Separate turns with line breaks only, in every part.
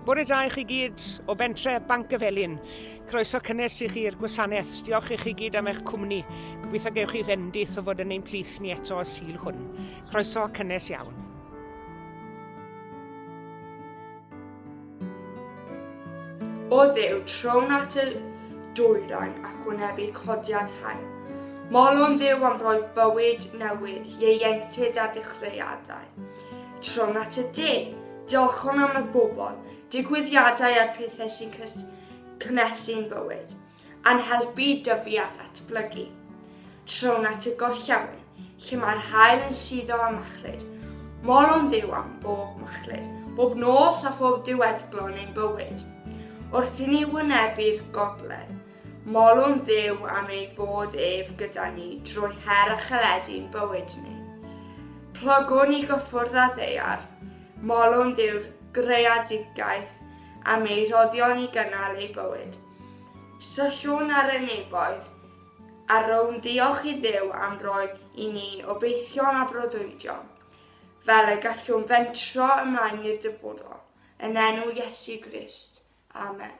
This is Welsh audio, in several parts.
Bore da i chi gyd o bentre Banc y Felin. Croeso cynnes i chi'r gwasanaeth. Diolch i chi gyd am eich cwmni. Gobeithio gewch chi fendith o fod yn ein plith ni eto o sil hwn. Croeso cynnes iawn.
O Dduw, trown at y dwyrain ac wynebu codiad hael. Molwn Dduw am roi bywyd newydd, ieuenctid a dechreuadau. Trown at y de, diolchon am y bobl, digwyddiadau a'r pethau sy'n cynnesu'n bywyd, a'n helpu dyfu a datblygu. Trown at y gorllewin, lle mae'r hael yn suddo a machlud. Molwn Dduw am bob machlud, bob nos a phob diweddglo yn ein bywyd. Wrth i ni wynebu'r gogledd, molwn Dduw am ei fod ef gyda ni drwy her a chaledu'n bywyd ni. Plygwn i gyffwrdd a ddeiar, molwn Dduw'r greadigaeth am ei roddion i gynnal ei bywyd. Syllwn ar y neboedd, a rown diolch i Dduw am roi i ni obeithion a breuddwydio, fel y gallwn fentro ymlaen i'r dyfodol, yn enw Iesu Grist. Amen.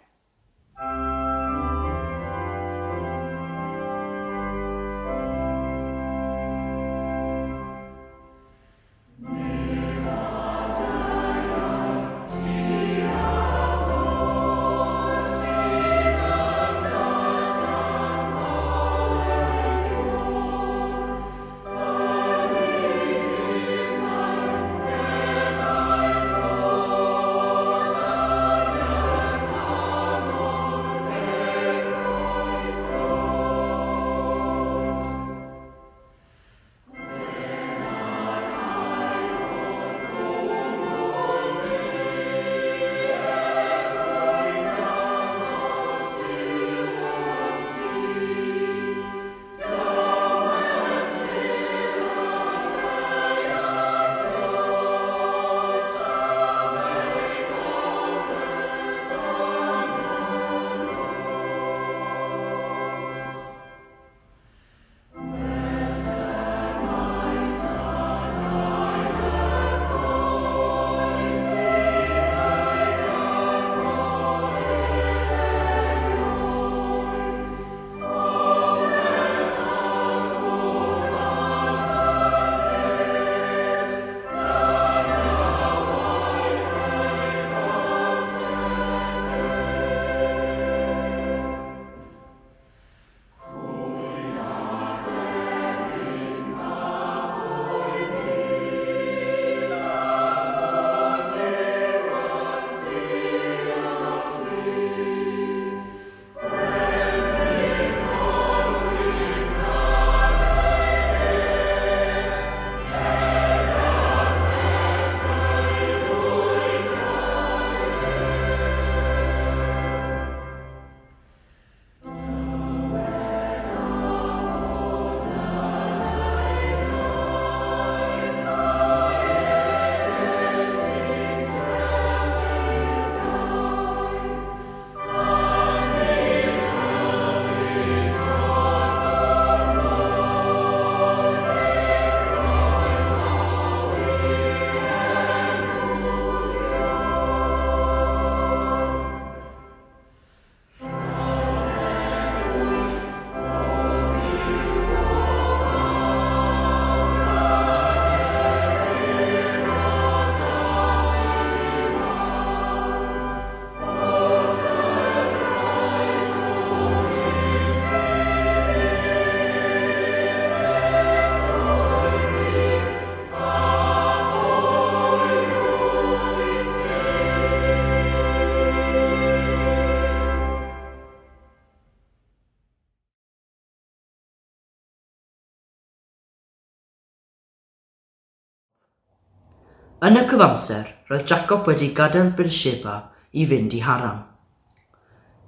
Yn y cyfamser, roedd Jacob wedi gadael Beersheba i fynd i Haran.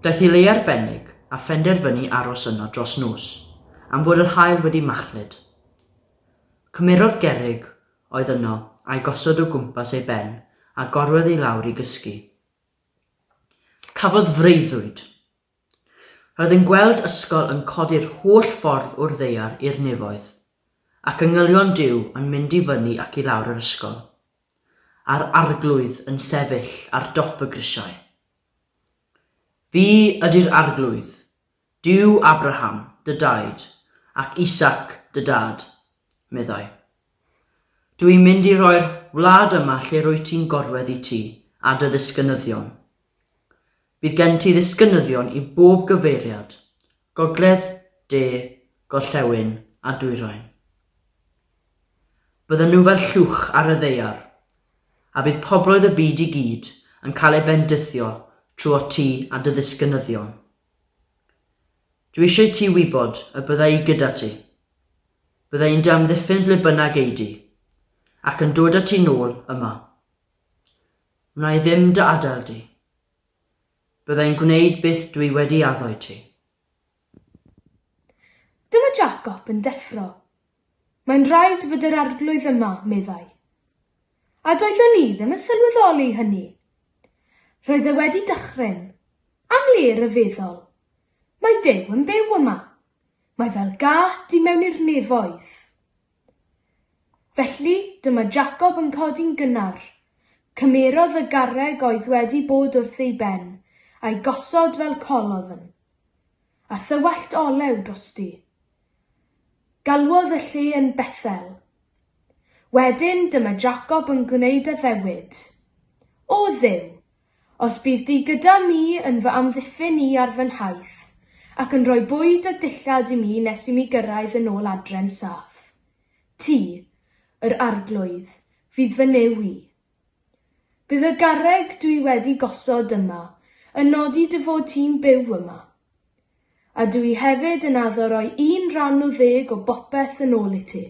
Daeth i le arbennig a phenderfynu aros yno dros nos, am fod yr haul wedi machlud. Cymerodd gerrig oedd yno a'i gosod o gwmpas ei ben a gorwedd ei lawr i gysgu. Cafodd freuddwyd. Roedd yn gweld ysgol yn codi'r holl ffordd o'r ddaear i'r nefoedd, ac ynghylion Duw yn mynd i fyny ac i lawr yr ysgol. a'r arglwydd yn sefyll ar dop y grisiau. Fi ydy'r arglwydd, Duw Abraham, dy daid, ac Isaac, dy dad, meddai. Dwi'n mynd i roi'r wlad yma lle rwy ti'n gorwedd i ti a dy ddisgynyddion. Bydd gen ti ddisgynyddion i bob gyfeiriad, gogledd, de, gorllewin a dwyrain. Bydden nhw fel llwch ar y ddeiar, a bydd pobloedd y byd i gyd yn cael ei bendithio trwy ti a dy ddisgynyddion. Dwi eisiau ti wybod y byddai i gyda ti. Byddai i'n damddiffyn ble bynnag ei di, ac yn dod â ti nôl yma. Wna i ddim dy adael di. Byddai'n gwneud beth dwi wedi addo i ti.
Dyma Jacob yn deffro. Mae'n rhaid fod yr arglwydd yma, meddai. A doeddwn i ddim yn sylweddoli hynny. Roedd e wedi dychryn, am le ryfeddol. Mae Duw yn byw yma. Mae fel gat i mewn i'r nefoedd. Felly dyma Jacob yn codi'n gynnar. Cymerodd y garreg oedd wedi bod wrth ei ben, a'i gosod fel colofn. A thywallt olew drosti. Galwodd y lle yn Bethel. Wedyn dyma Jacob yn gwneud y ddewid. O Dduw, os bydd di gyda mi yn fy amddiffyn i ar fy nhaith, ac yn rhoi bwyd a dillad i mi nes i mi gyrraedd yn ôl adre'n saff. Ti, yr arglwydd, fydd fy new i. Bydd y garreg dwi wedi gosod yma yn nodi dy fod ti'n byw yma. A dwi hefyd yn addo roi 1 rhan o 10 o bopeth yn ôl i ti.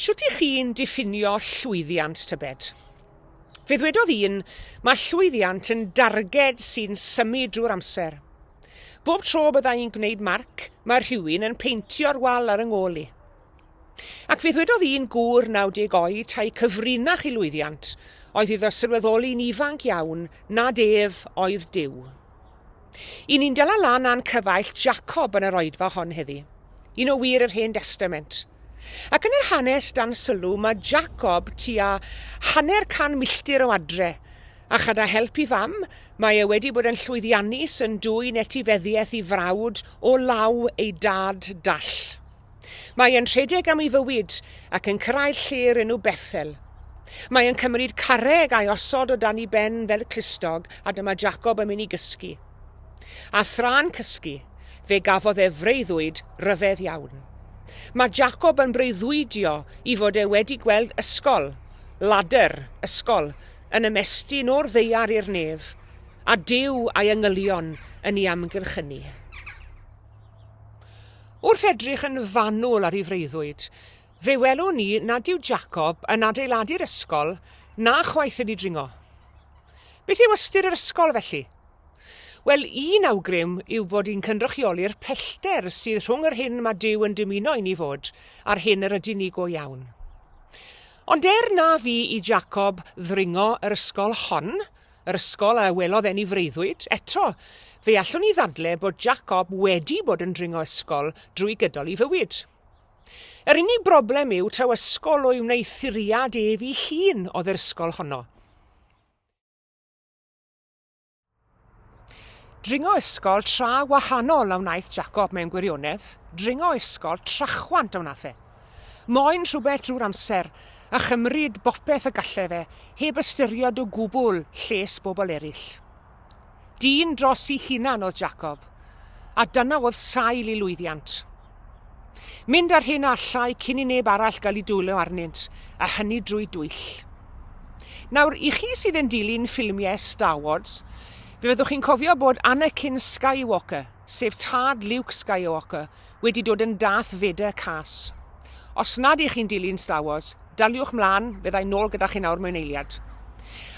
Siwt i chi'n diffinio llwyddiant tybed? Fe ddwedodd un, mae llwyddiant yn darged sy'n symud drwy'r amser. Bob tro byddai'n gwneud marc, mae rhywun yn peintio'r wal ar yng ngôl i. Ac fe ddwedodd un gŵr 90 oed ta'i cyfrinach i lwyddiant, oedd iddo sylweddoli'n ifanc iawn nad ef oedd Duw. I ni'n dala lan a'n cyfaill Jacob yn yr oedfa hon heddi, un o wir yr Hen Testament. Ac yn yr hanes dan sylw mae Jacob tua 100 milltir o adre, a chada help i fam, mae e wedi bod yn llwyddiannus yn dwyn etifeddiaeth i frawd o law ei dad dall. Mae e'n rhedeg am ei fywyd ac yn cyrraedd lle'r enw Bethel. Mae e'n cymryd carreg a'i osod o dan ei ben fel clustog a dyma Jacob yn mynd i gysgu. A thra'n cysgu, fe gafodd e freuddwyd ryfedd iawn. Mae Jacob yn breuddwydio i fod e wedi gweld ysgol, ladder, ysgol, yn ymestyn o'r ddeiar i'r nef, a Duw a'i yngylion yn ei amgylchynu. Wrth edrych yn fanwl ar ei freuddwyd, fe welwn ni nad yw Jacob yn adeiladu'r ysgol na chwaith yn ei dringo. Beth yw ystyr yr ysgol felly? Wel, un awgrym yw bod hi'n cynrychioli'r pellter sydd rhwng yr hyn mae Duw yn dymuno i ni fod a'r hyn yr ydyn ni go iawn. Ond na fi i Jacob ddringo yr ysgol hon, yr ysgol a welodd ei freuddwyd, eto, fe allwn ni ddadle bod Jacob wedi bod yn dringo ysgol drwy gydol ei fywyd. Yr unig broblem yw taw ysgol o'i wneud thiriad ef ei hun oedd yr ysgol honno. Dringo ysgol tra wahanol a wnaeth Jacob mewn gwirionedd, dringo ysgol trachwant a wnaeth e. Moyn rhywbeth drwy'r amser a chymryd bopeth y galle fe, heb ystyried o gwbl lles bobl eraill. Dyn dros ei hunan oedd Jacob, a dyna oedd sail i lwyddiant. Mynd ar hyn allai cyn i neb arall gael ei dwlo arnynt, a hynny drwy dwyll. Nawr, i chi sydd yn dilyn ffilmiau Star Wars, fe fyddwch chi'n cofio bod Anakin Skywalker, sef tad Luke Skywalker, wedi dod yn Darth Vader cas. Os nad ych chi'n dilyn Star Wars, daliwch mlaen, byddai nôl gyda chi nawr mewn eiliad.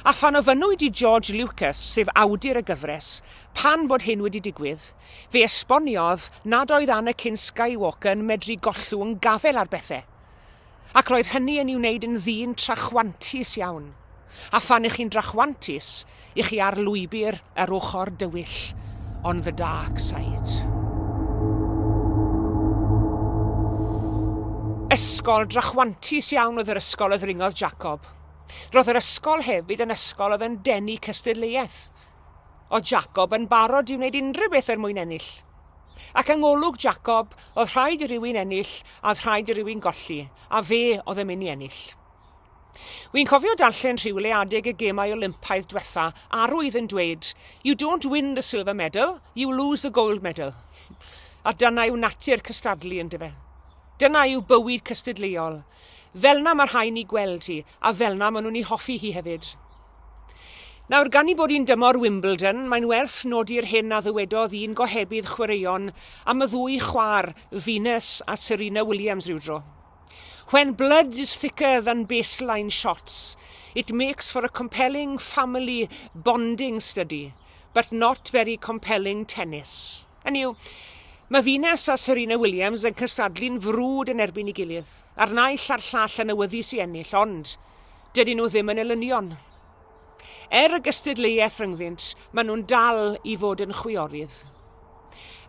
A phan ofynnwyd i George Lucas, sef awdur y gyfres, pan bod hyn wedi digwydd, fe esboniodd nad oedd Anakin Skywalker yn medru gollw yn gafel ar bethau. Ac roedd hynny yn i'w wneud yn ddyn trachwantus iawn. A phan ych chi'n drachwantus, ych chi ar lwybr yr ochr dywyll, on the dark side. Ysgol drachwantus iawn oedd yr ysgol y ddringodd Jacob. Roedd yr ysgol hefyd yn ysgol oedd yn denu cystadleuaeth. Oedd Jacob yn barod i wneud unrhyw beth mwyn ennill. Ac yng ngolwg Jacob, oedd rhaid i rywun ennill a oedd rhaid i rywun golli, a fe oedd yn mynd i ennill. Wy'n cofio darllen rhywle adeg y gemau Olympaidd diwetha, arwydd yn dweud, "You don't win the silver medal, you lose the gold medal." A dyna yw natur cystadlu yn dyfe. Dyna yw bywyd cystadleuol. Fel na mae'r rhain i gweld hi, a fel na maen nhw'n ei hoffi hi hefyd. Nawr, gan i bod i'n dymor Wimbledon, mae'n werth nodi'r hyn a ddywedodd un gohebydd chwaraeon am y ddwy chwar, Venus a Serena Williams rywdro. When blood is thicker than baseline shots, it makes for a compelling family bonding study, but not very compelling tennis. Hynny yw, mae Venus a Serena Williams yn cystadlu'n frwd yn erbyn ei gilydd, a'r naill a'r llall yn awyddus i ennill, ond dydyn nhw ddim yn elynion. Y gystadleuaeth rhyngddynt, maen nhw'n dal i fod yn chwiorydd.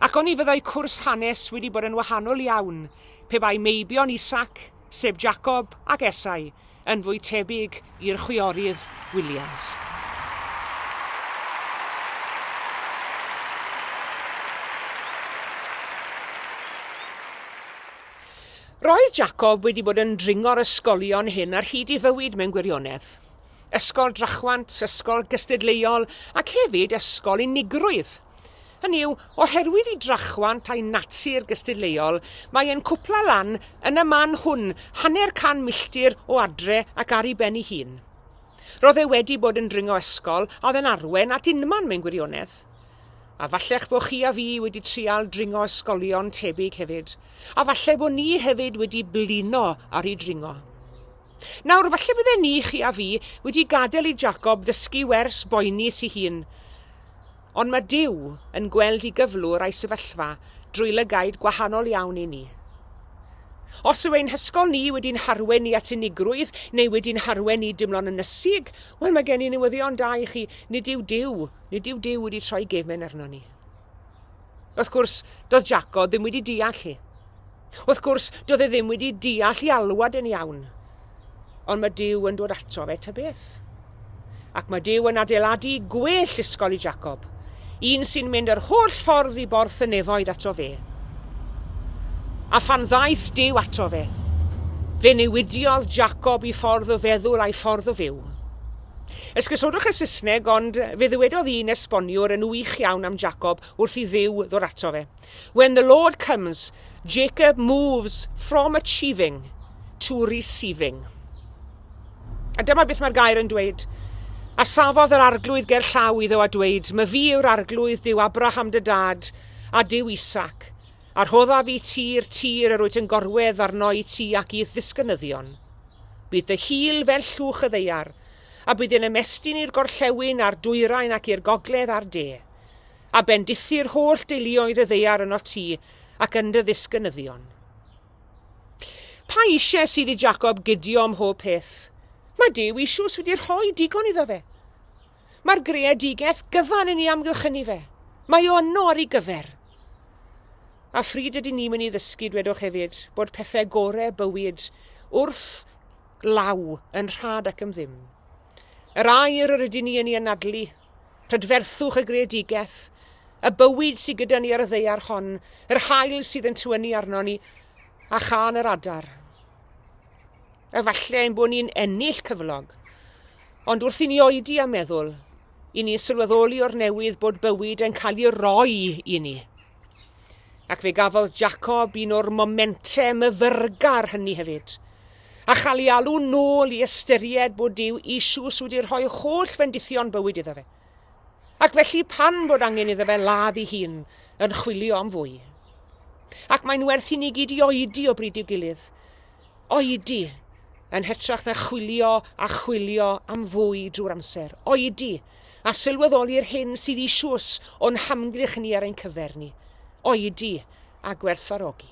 Ac oni fyddai cwrs hanes wedi bod yn wahanol iawn, pe bai meibion Isaac, sef Jacob ac Esau, yn fwy tebyg i'r chwiorydd Williams. Roedd Jacob wedi bod yn dringo'r ysgolion hyn ar hyd i fywyd mewn gwirionedd. Ysgol drachwant, ysgol gystadleuol ac hefyd ysgol unigrwydd. Hynny yw, oherwydd i drachwant a'i natur gystadleuol, mae e'n cwpla lan yn y man hwn 100 milltir o adre ac ar ei ben ei hun. Roedd e wedi bod yn dringo ysgol a oedd e'n arwen at unman mewn gwirionedd. A fallech bod chi a fi wedi trial dringo ysgolion tebyg hefyd. A falle bod ni hefyd wedi blino ar ei dringo. Nawr, falle bydde ni, chi a fi, wedi gadael i Jacob ddysgu wers boeni sy'n hun. Ond mae Duw yn gweld i gyflwr a'i sefyllfa drwy lygaid gwahanol iawn i ni. Os yw ein hysgol ni wedi'n harwen ni at unigrwydd neu wedi'n harwen ni dimlon yn ysig, wel mae gen i newyddion da i chi, nid yw Duw wedi troi gefen arno ni. Wrth gwrs, doedd Jacob ddim wedi deall hi. Wrth gwrs, doedd e ddim wedi deall i alwad yn iawn. Ond mae Duw yn dod ato fe ta beth. Ac mae Duw yn adeiladu gwell ysgol i Jacob, un sy'n mynd yr holl ffordd i borth y nefoedd ato fe. A phan ddaeth Duw ato fe, fe newidiodd Jacob i ffordd o feddwl a'i ffordd o fyw. Esgusodwch y Saesneg, ond fe ddywedodd un esboniwr yn wych iawn am Jacob wrth i Dduw ddod ato fe. When the Lord comes, Jacob moves from achieving to receiving. A dyma beth mae'r gair yn dweud. A safodd yr arglwydd ger llaw iddo a dweud, mae fi yw'r arglwydd Duw Abraham dy dad a Duw Isac. A rhodda fi tir yr wyt yn gorwedd arno i ti ac i'r ddisgynyddion. Bydd dy hil fel llwch y ddeiar, a bydd yn ymestyn i'r gorllewin a'r dwyrain ac i'r gogledd a'r de, a bendithu'r holl deuluoedd y ddeiar yno ti ac yn dy ddisgynyddion. Pa eisiau sydd i Jacob gydio am hob peth? Mae Duw isiws wedi rhoi digon iddo fe. Mae'r greadigaeth gyfan yn ei amgylchynu fe. Mae o yno ar ei gyfer. A phryd ydyn ni'n mynd i ddysgu, dwedwch hefyd, bod pethau gorau bywyd wrth law yn rhad ac yn ddim. Yr air yr ydyn ni yn ei anadlu, prydferthwch y greadigaeth, y bywyd sydd gyda ni ar y ddeiar hon, yr haul sydd yn tywynnu arno ni, a chan yr adar. Efallai ein bod ni'n ennill cyflog, ond wrth i ni oedi a meddwl, i ni sylweddoli o'r newydd bod bywyd yn cael ei roi i ni. Ac fe gafodd Jacob un o'r momentau myfyrgar hynny hefyd, a chael ei alw nôl i ystyried bod Duw isiws wedi rhoi holl fendithion bywyd iddo fe. Ac felly pan bod angen iddo fe ladd ei hun yn chwilio am fwy. Ac mae'n werth i ni gyd i oedi o bryd i'w gilydd. Oedi yn hytrach na chwilio am fwy drwy'r amser. Oedi a sylweddoli'r hyn sydd isiws o'n hamgylch ni ar ein cyfer ni. Oedi a gwerthfawrogi.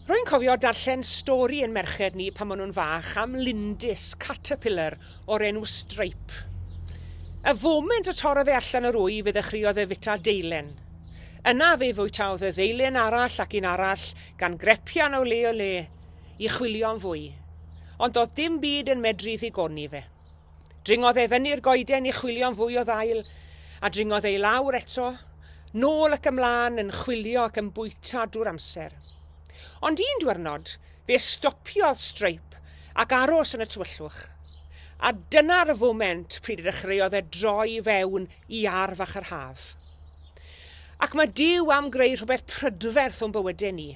Rwy'n cofio darllen stori yn merched ni pan maen nhw'n fach am lindys caterpillar o'r enw Stripe. Y foment y torodd e allan yr wy fe ddechreuodd e fita deilen. Yna fe fwytaodd y ddeilen arall ac un arall gan grepian o le i chwilio am fwy. Ond doedd dim byd yn medru ddigoni fe. Dringodd e fyny'r goeden i chwilio am fwy o ddail, a dringodd ei lawr eto, nôl ac ymlaen yn chwilio ac yn bwyta drwy'r amser. Ond un diwrnod, fe stopiodd Stripe ac aros yn y tywyllwch. A dyna'r foment pryd y dechreuodd e droi fewn i arf ac yr haf. Ac mae Duw am greu rhywbeth prydferth o'n bywydau ni.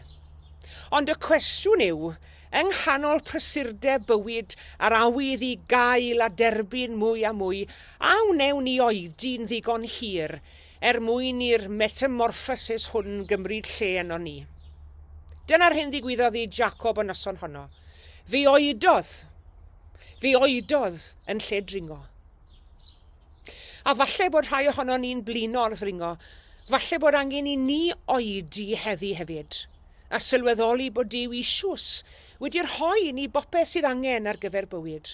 Ond y cwestiwn yw, yng nghanol prysurdeb bywyd a'r awydd i gael a derbyn mwy a mwy, a wnewn ni oedi'n ddigon hir mwyn i'r metamorphosis hwn gymryd lle yno ni. Dyna'r hyn ddigwyddodd i Jacob y noson honno. Fe oedodd yn lle dringo. A falle bod rhai ohono ni'n blino ar ddringo, falle bod angen i ni oedi heddi hefyd, a sylweddoli bod Duw isiws wedi rhoi i ni bopeth sydd angen ar gyfer bywyd.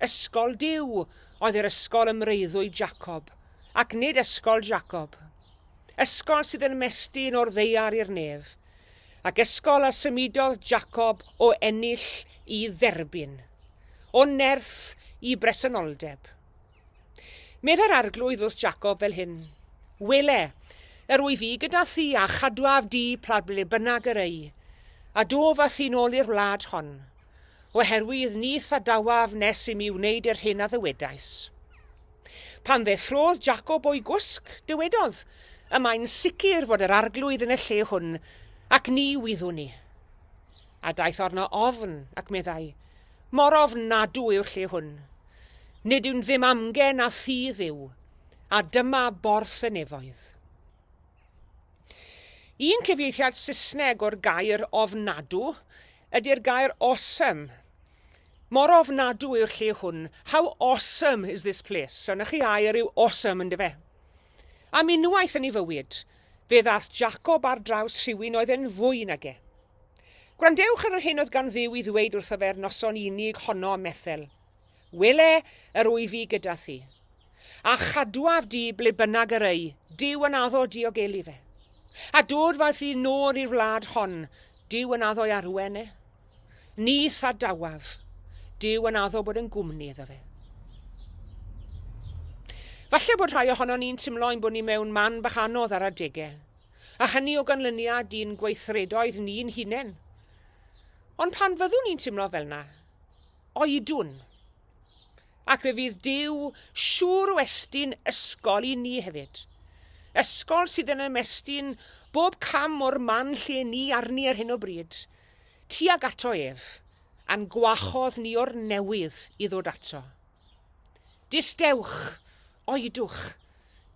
Ysgol Duw oedd yr ysgol ymreiddwyd Jacob, ac nid ysgol Jacob. Ysgol sydd yn ymestyn o'r ddeiar i'r nef, ac ysgol a symudodd Jacob o ennill i dderbyn, o nerth i bresenoldeb. Medda'r arglwydd wrth Jacob fel hyn, wele, yr wy fi gyda thi a chadwaf di ble bynnag yr ei, a do fa thi nôl i'r wlad hon, oherwydd nith a dawaf nes i mi wneud yr hyn a ddywedais. Pan ddeffrodd Jacob o'i gwsg, dywedodd, y mae'n sicr fod yr arglwydd yn y lle hwn, ac ni wyddwn ni. A daeth arno ofn ac meddai, mor ofnadw yw'r lle hwn. Nid yw'n ddim amgen a thydd yw, a dyma borth y nefoedd. Un cyfieithiad Saesneg o'r gair ofnadw ydy'r gair awesome. Mor ofnadw yw'r lle hwn. How awesome is this place? So na chi air yw awesome yn dyfe. Am unwaith yn ei fywyd, fe ddath Jacob ar draws rhywun oedd yn fwy nag e. Gwrandewch ar yr hyn oedd gan Dduw i ddweud wrtho fe'r noson unig honno Methel. Wele yr wyf fi gyda thi. A chadwaf di ble bynnag yr ei, Duw yn addo diogelu fe. A dod fath i nôl i'r wlad hon, Duw yn addo i arwen e. Nith a dawaf, Duw yn addo bod yn gwmni iddo fe. Falle bod rhai ohono ni'n timlo'n bod ni mewn man bach anodd ar adegau, a hynny o ganlyniad i'n gweithredoedd ni'n hunain. Ond pan fyddwn ni'n timlo fel na, oedwn. Ac fe fydd Duw siŵr o estyn ysgol i ni hefyd. Ysgol sydd yn ymestyn bob cam o'r man lle ni arni ar hyn o bryd. Tuag ato ef, a'n gwachodd ni o'r newydd i ddod ato. Distewch, oedwch,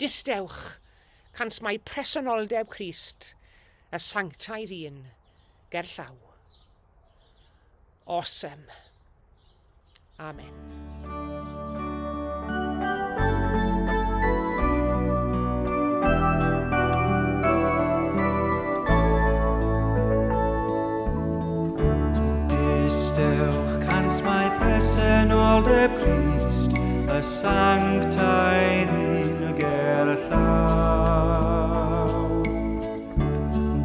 distewch, cans mae presenoldeb Crist, y sanctaidd un, gerllaw. Awesome. Amen.
Distewch cans mae presenoldeb Crist, y sanctaidd un y gerllaw.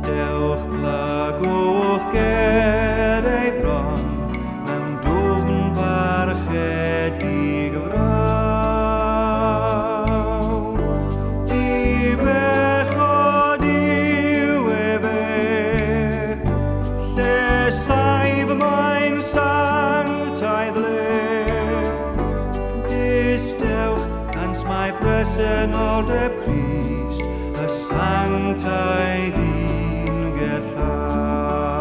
Dewch blagwch ger ei fron, mewn dwfn farchedig frawr. Di bechod yw e fe, lle saif mae'n sanctaidd le. Distewch cans mae presenoldeb Crist, y sanctaidd un gerllaw.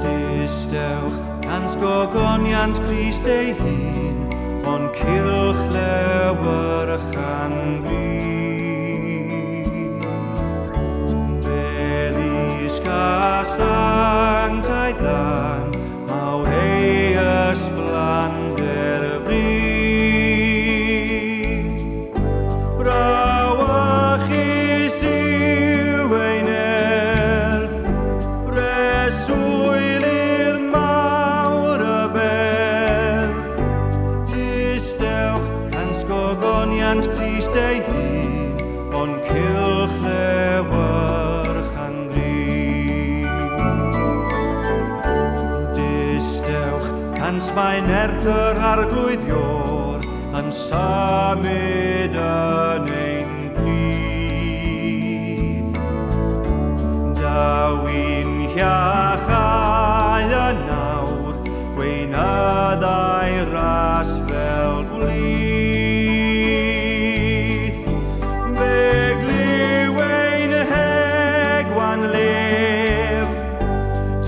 Distewch cans gogoniant Crist ei hun, ond cylch lewer changrif. Belisga sanctaidd dan, mawr ei ysblander frith. Brawachus yw ei nerth, breswylydd mawr y berth. Distewch cans gogoniant Crist ei hun, ond cylch lewer changrif. Distewch cans mae nerth yr arglwyddiwr yn symud yn ein plith. Dawyn hiachau yn nawr, gweinyddau ras fel gwlith. Fe gliw ein hegwan lef,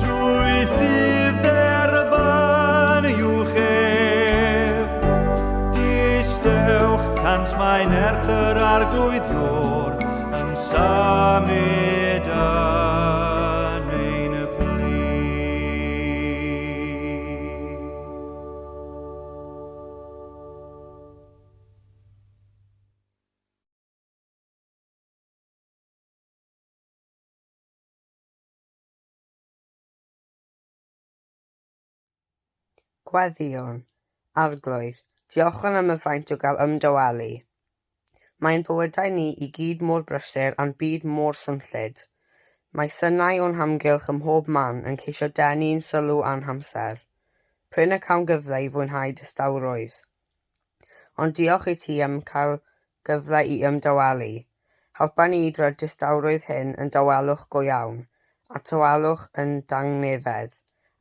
trwy ffydd derbyn i'w chef. Distewch cans mae nerth yr arglwyddiwr yn symud yn ein plith.
Gweddion, arglwydd, diolch am y fraint o gael ymdywelu. Mae'n bywydau ni i gyd mor brysur a'n byd mor swnllyd. Mae synnau o'n hamgylch ym mhob man yn ceisio denu'n sylw a'n hamser. Pryn y cawn gyfle i fwynhau distawrwydd. Ond diolch i ti am cael gyfle i ymdywelu. Helpa ni i drwy'r distawrwydd hyn yn dawelwch go iawn, a tawelwch yn dangnefedd,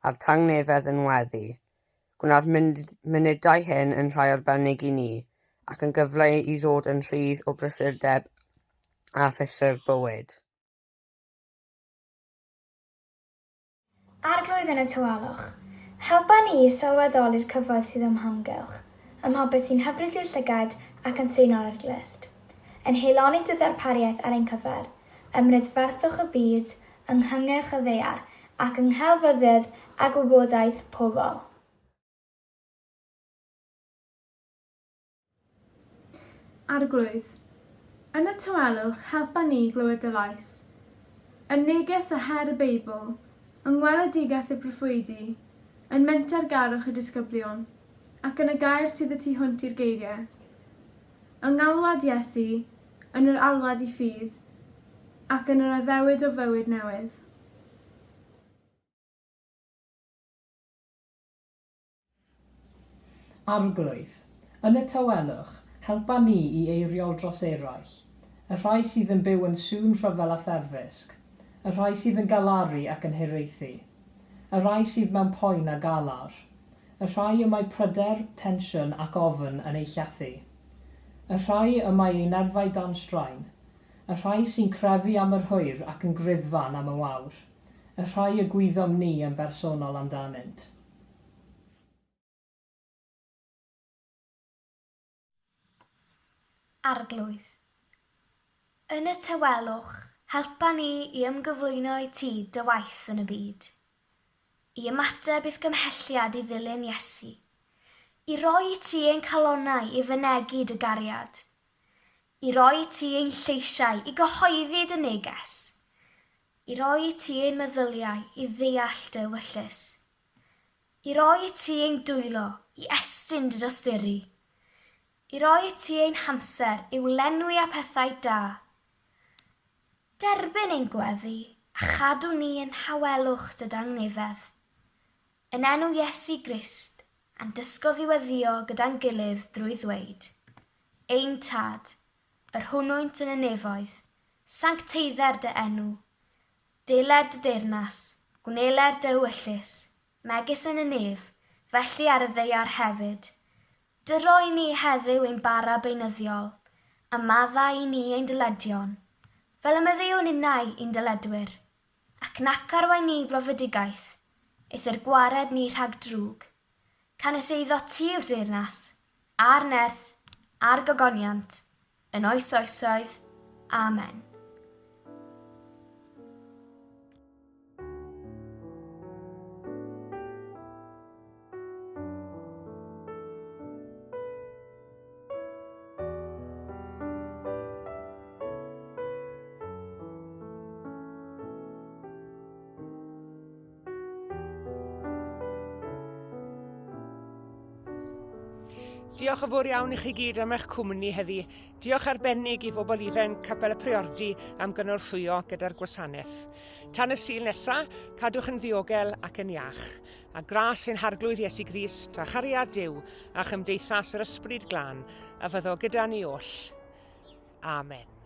a'r tangnefedd yn weddi. Gwna'r munudau hyn yn rhai arbennig i ni, ac yn gyfle i ddod yn rhydd o brysurdeb a physur bywyd.
Arglwydd yn y tywalwch. Helpa ni i sylweddoli'r cyfoeth sydd ym hamgylch, ym mhob sy'n hyfryd i'r llygad ac yn swino'r eglist. Yn heiloni dy ddarpariaeth ar ein cyfer, ymrydferthwch y byd yng nghyngerch y ddaear ac yng nghelfyddyd a gwybodaeth pobl.
Arglwydd. Yn y tawelwch, helpa ni glywed dy lais. Yn neges a her y Beibl, yng ngweledigaeth y proffwydi, yn menter garwch y disgyblion, ac yn y gair sydd y tu hwnt i'r geiriau. Yng ngalwad Iesu, yn yr alwad I ffydd, ac yn yr addewid o fywyd newydd.
Arglwydd. Yn y tawelwch, helpa ni I eiriol dros eraill, y rhai sydd yn byw yn sŵn rhyfel a therfysg, y rhai sydd yn galaru ac yn hiraethu, y rhai sydd mewn poen a galar, y rhai y mae pryder, tensiwn ac ofn yn ei llethu, y rhai y mae ei nerfau dan straen, y rhai sy'n crefu am yr hwyr ac yn griddfan am y wawr, y rhai y gwyddom ni yn bersonol amdanynt.
Arglwydd. Yn y tawelwch, helpa ni I ymgyflwyno I ti dy waith yn y byd. I ymateb i'r gymhelliad I ddilyn Iesu. I roi I ti ein calonnau I fynegu dy gariad. I roi I ti ein lleisiau I gyhoeddi dy neges. I roi I ti ein meddyliau I ddeall dy wyllus. I roi I ti ein dwylo I estyn dy dosturi. I roi I ti ein hamser i'w lenwi a pethau da. Derbyn ein gweddi a chadw ni yn hawelwch dy dangnefedd. Yn enw Iesu Grist, a'n dysgo ddiweddio gyda'n gilydd drwy ddweud. Ein tad, yr hwnnwynt yn y nefoedd, sancteidder dy enw. Deled dy deyrnas, gwneled dy wyllus, megis yn y nef, felly ar y ddeiar hefyd. Dy roi ni heddiw ein bara beunyddiol, a madda I ni ein dyledion, fel y meddiwn innau ein dyledwyr, ac nac arwain ni brofedigaeth, eithyr gwared ni rhag drwg, canes eiddo ti yw'r deyrnas, a'r nerth, a'r gogoniant, yn oes oesoedd, Amen.
Diolch yn fawr iawn I chi gyd am eich cwmni heddi. Diolch arbennig I bobl ifanc Capel y Priordy am gynorthwyo gyda'r gwasanaeth. Tan y Sul nesaf, cadwch yn ddiogel ac yn iach. A gras ein harglwydd Iesu Grist, a chariad Duw, a chymdeithas yr ysbryd glân, a fyddo gyda ni oll. Amen.